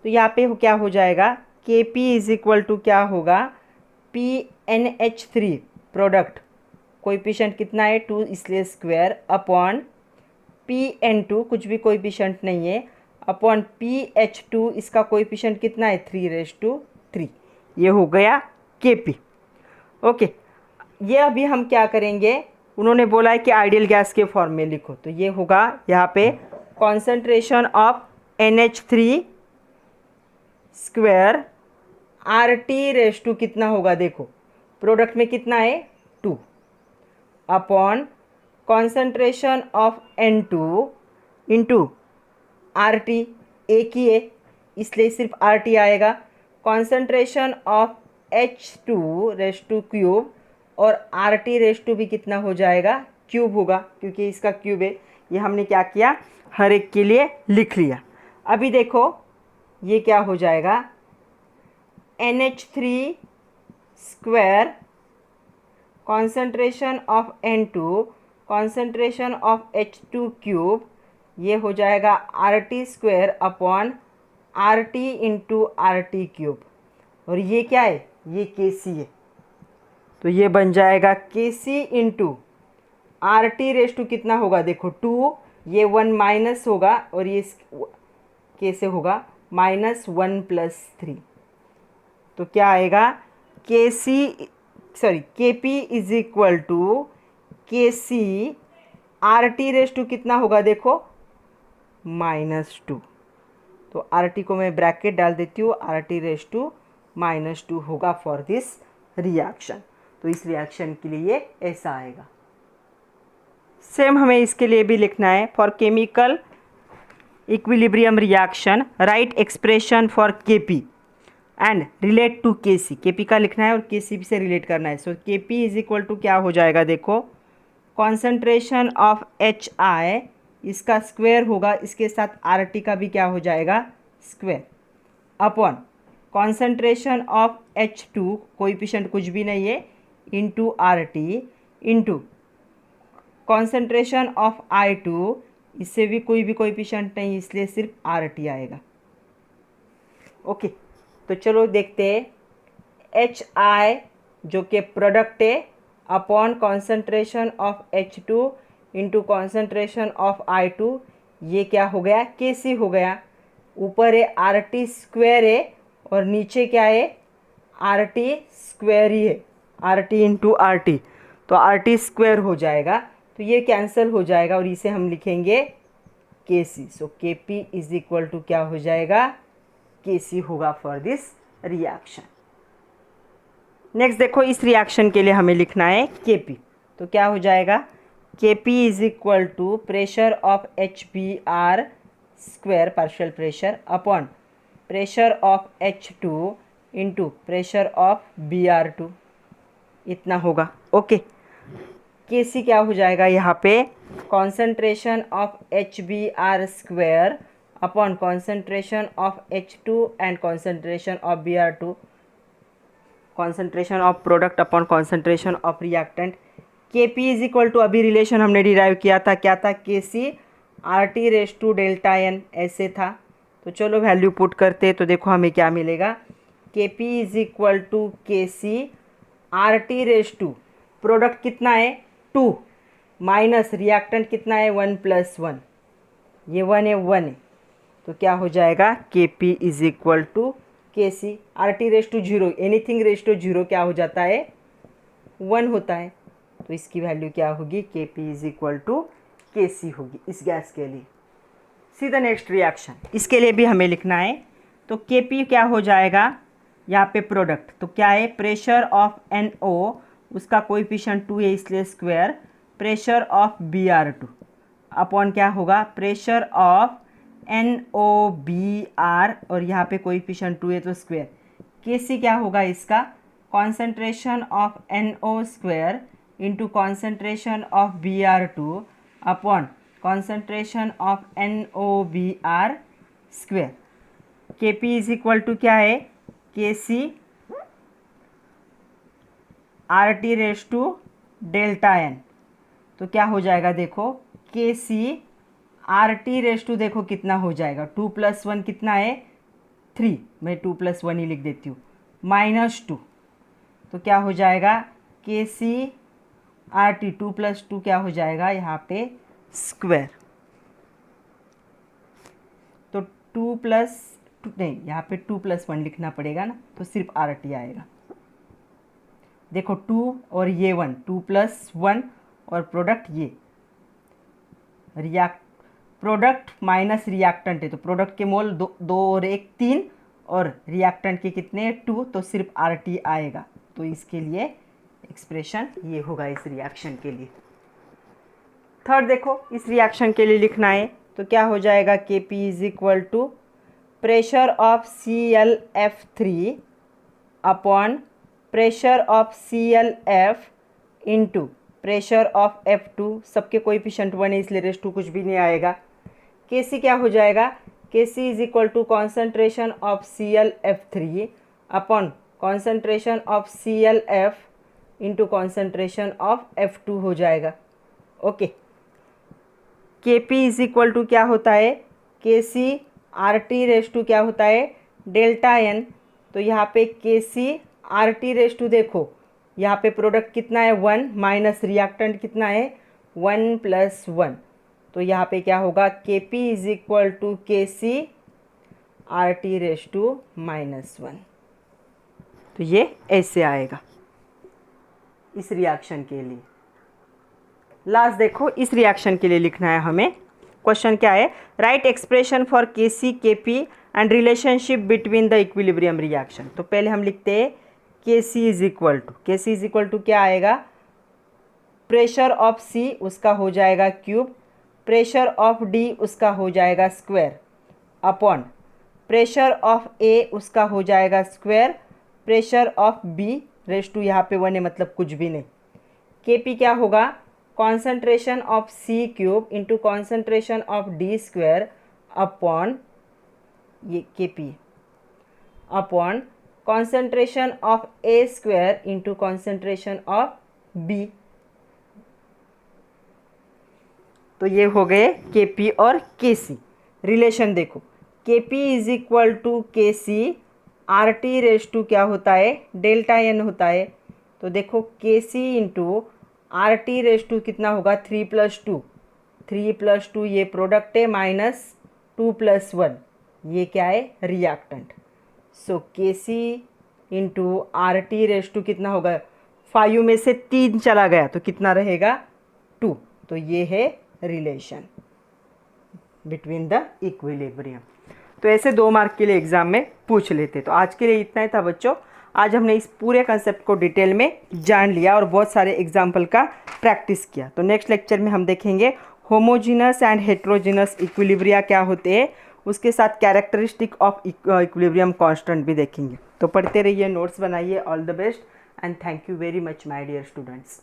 [SPEAKER 1] तो यहाँ पे क्या हो जाएगा, K P is equal to क्या होगा, PNH3 प्रोडक्ट कोएफिशिएंट कितना है 2 इसलिए स्क्वायर अपॉन PN2 कुछ भी कोएफिशिएंट नहीं है अपॉन PH2 इसका कोएफिशिएंट कितना है 3/3, ये हो गया Kp। ओके, ये अभी हम क्या करेंगे, उन्होंने बोला है कि आइडियल गैस के फॉर्म में लिखो, तो ये होगा यहाँ पे concentration of NH3 square R T raise to कितना होगा, देखो प्रोडक्ट में कितना है 2 upon concentration of N2 into R T, एक ही है इसलिए सिर्फ आर टी आएगा, concentration of H2 raise to cube, और आर टी रेस टू भी कितना हो जाएगा, क्यूब होगा क्योंकि इसका क्यूब है। ये हमने क्या किया, हर एक के लिए लिख लिया। अभी देखो ये क्या हो जाएगा, NH3 square concentration of N2 concentration of H2 cube, ये हो जाएगा R T square upon R T into R T cube, और ये क्या है, ये के सी है, तो ये बन जाएगा K C into R T raise to कितना होगा, देखो 2, ये 1 माइनस होगा और ये के से होगा -1 + 3, तो क्या आएगा के P is equal to K C R T raise to कितना होगा देखो -2। तो आर टी को मैं ब्रैकेट डाल देती हूँ, आर टी रेस टू -2 होगा फॉर दिस रिएक्शन। तो इस रिएक्शन के लिए ऐसा आएगा। सेम हमें इसके लिए भी लिखना है, for chemical equilibrium reaction right expression for के P and relate to K सी। के पी का लिखना है और के सी से रिलेट करना है। सो के पी इज इक्वल टू क्या हो जाएगा देखो, कॉन्सेंट्रेशन ऑफ एच आई इसका स्क्वायर होगा, इसके साथ आर टी का भी क्या हो जाएगा square, upon concentration of H2 coefficient कुछ भी नहीं है into R T into concentration of I2, इससे भी कोई भी कोएफिशिएंट नहीं इसलिए सिर्फ आर टी आएगा। ओके, तो चलो देखते हैं HI जो कि प्रोडक्ट है upon concentration of H2 into concentration of I2, ये क्या हो गया Kc हो गया। ऊपर है आर टी स्क्वायर है और नीचे क्या है आर टी स्क्वायर ही है, R T into R T, तो आर टी स्क्वायर हो जाएगा, तो ये कैंसिल हो जाएगा और इसे हम लिखेंगे के सी। सो के पी इज इक्वल टू क्या हो जाएगा के सी होगा फॉर दिस रिएक्शन। नेक्स्ट देखो, इस रिएक्शन के लिए हमें लिखना है के पी, तो क्या हो जाएगा K P is equal to pressure of H B R square partial pressure upon pressure of H2 into pressure of Br2, इतना होगा। ओके, के सी क्या हो जाएगा यहाँ पे concentration of HBr square upon concentration of H2 and concentration of Br2, concentration of product upon concentration of reactant. K P is equal to अभी relation हमने डिराइव किया था, क्या था K C R T raise to delta N ऐसे था। तो चलो वैल्यू पुट करते, तो देखो हमें क्या मिलेगा, के P is equal to K C R T raise to product कितना है 2 माइनस रिएक्टेंट कितना है 1 + 1, ये 1 है 1 है, तो क्या हो जाएगा K P is equal to K C R T raise to 0, anything raise to 0 क्या हो जाता है 1 होता है, तो इसकी वैल्यू क्या होगी के P is equal to K सी होगी इस गैस के लिए। सी द नेक्स्ट रिएक्शन, इसके लिए भी हमें लिखना है, तो के पी क्या हो जाएगा यहाँ पे प्रोडक्ट, तो क्या है प्रेशर ऑफ NO उसका कोएफिशिएंट 2 है इसलिए square, pressure of Br2 upon क्या होगा प्रेशर ऑफ NOBr और यहाँ पे कोएफिशिएंट 2 है तो स्क्वायर, के सी क्या होगा इसका concentration of NO square into concentration of Br2 upon concentration of NOBr square. K P is equal to क्या है K C R T raise to delta N, तो क्या हो जाएगा देखो K C R T raise to देखो कितना हो जाएगा 2 + 1 कितना है 3, मैं 2 + 1 ही लिख देती हूँ -2, तो क्या हो जाएगा के सी आर टी 2 + 2 क्या हो जाएगा यहाँ पे स्क्वायर, तो 2 + 2 नहीं यहाँ पे 2 + 1 लिखना पड़ेगा ना, तो सिर्फ आर टी आएगा। देखो 2 और ये 1 2 + 1 और प्रोडक्ट ये प्रोडक्ट माइनस रिएक्टेंट है, तो प्रोडक्ट के मोल 2 और 1 3 और रिएक्टेंट के कितने 2, तो सिर्फ आर टी आएगा, तो इसके लिए एक्सप्रेशन ये होगा इस रिएक्शन के लिए। थर्ड देखो, इस रिएक्शन के लिए लिखना है, तो क्या हो जाएगा K P is equal to pressure of ClF3 upon pressure of ClF into pressure of F2, सबके कोएफिशिएंट 1 है इसलिए रेस टू कुछ भी नहीं आएगा। के सी क्या हो जाएगा K C is equal to concentration of ClF3 upon concentration of ClF into concentration of F2 हो जाएगा। ओके, के पी इज इक्वल टू क्या होता है K C R T raise to क्या होता है डेल्टा एन, तो यहाँ पे K C R T raise to देखो यहाँ पे प्रोडक्ट कितना है 1 माइनस रिएक्टेंट कितना है 1 + 1, तो यहाँ पे क्या होगा के P is equal to K C R T raise to -1। तो ये ऐसे आएगा इस रिएक्शन के लिए। लास्ट देखो, इस रिएक्शन के लिए लिखना है हमें। क्वेश्चन क्या है, right expression for Kc Kp and relationship between the equilibrium reaction. तो पहले हम लिखते हैं Kc इज इक्वल टू क्या आएगा, प्रेशर ऑफ C उसका हो जाएगा क्यूब, प्रेशर ऑफ D उसका हो जाएगा square, upon pressure of A उसका हो जाएगा square, pressure of B raise to यहाँ पे 1 है मतलब कुछ भी नहीं। Kp क्या होगा, concentration of C cube into concentration of D square upon ये Kp upon concentration of A square into concentration of B। तो ये हो गए Kp और Kc। रिलेशन देखो, Kp is equal to Kc, RT raise to क्या होता है, डेल्टा n होता है। तो देखो Kc into RT raise to कितना होगा, 3+2 ये प्रोडक्ट है, माइनस 2+1 ये क्या है, reactant. So Kc into RT raise to कितना होगा, 5 में से 3 चला गया तो कितना रहेगा, 2। तो ये है रिलेशन बिटवीन द इक्विलिब्रियम। तो ऐसे 2 मार्क के लिए एग्जाम में पूछ लेते। तो आज के लिए इतना ही था बच्चों। आज हमने इस पूरे कंसेप्ट को डिटेल में जान लिया और बहुत सारे एग्जाम्पल का प्रैक्टिस किया। तो नेक्स्ट लेक्चर में हम देखेंगे होमोजीनस एंड हेट्रोजीनस इक्विलिब्रिया क्या होते हैं, उसके साथ कैरेक्टरिस्टिक ऑफ इक्विलिब्रियम कांस्टेंट भी देखेंगे। तो पढ़ते रहिए, नोट्स बनाइए। All the best and thank you very much my dear students.